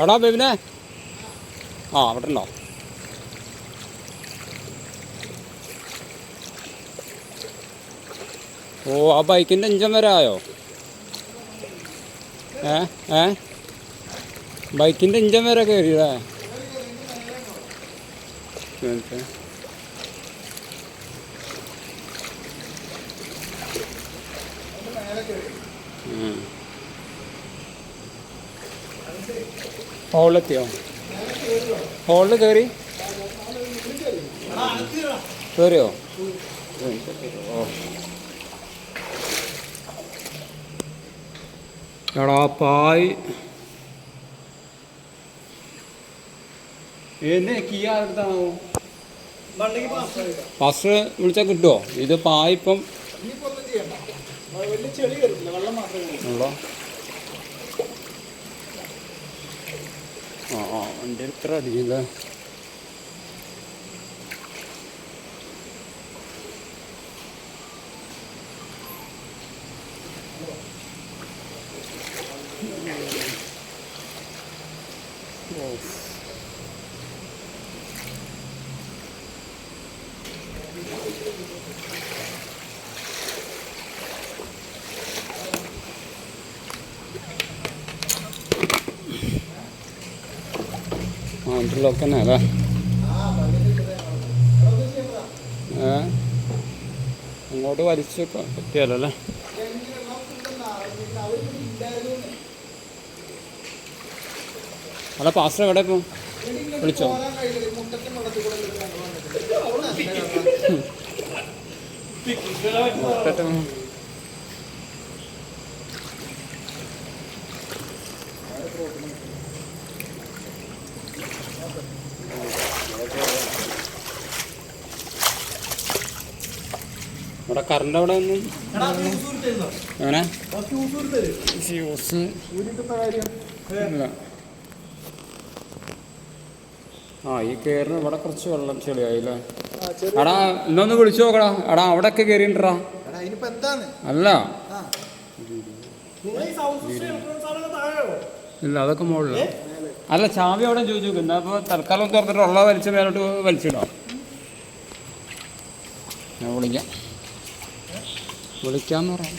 എടാ ബേബിനെ ആ അവിടെ ഉണ്ടോ? ഓ ആ ബൈക്കിൻ്റെ ഇഞ്ചൻ വരെ ആയോ? ഏ ബൈക്കിൻ്റെ ഇഞ്ചൻ വരെ കയറിയല്ലേ? ഹോളിലെത്തിയോ? ഹോളിൽ കയറിയോ? ഓ എടാ പായ് എന്നെ കീ ആരുടെതാണോ? പാസ്റ്റർ വിളിച്ചാൽ കിട്ടുമോ? ഇത് പായിപ്പം ഉള്ളോ? ആ വണ്ടി എത്ര അടിക്കില്ല. ഇതിലൊക്കെ തന്നെ അല്ലേ? അങ്ങോട്ട് വലിച്ചൊക്കെ പറ്റിയാലോ അല്ലേ? അല്ല പാസ്റ്റർ എവിടെ ഇപ്പം വിളിച്ചോ? ഇവിടെ കറണ്ട് അവിടെ ഒന്നും അങ്ങനെ ഫ്യൂസ് ഇല്ല. ആ ഈ കയറുന്ന ഇവിടെ കുറച്ച് വെള്ളം ചെളിയായില്ലേ? എടാ ഇന്നൊന്ന് വിളിച്ചു നോക്കടാ. എടാ അവിടെ ഒക്കെ കയറിണ്ടാ? അല്ല ഇല്ല അതൊക്കെ മുകളില. അല്ല ചാവി അവിടെ ചോദിച്ചു നോക്കും. എന്നാ ഇപ്പോൾ തൽക്കാലം തുറന്നിട്ട് ഉള്ള വലിച്ച് മേലോട്ട് വലിച്ചിടാം. ഞാൻ വിളിക്കാമെന്ന് പറയാം.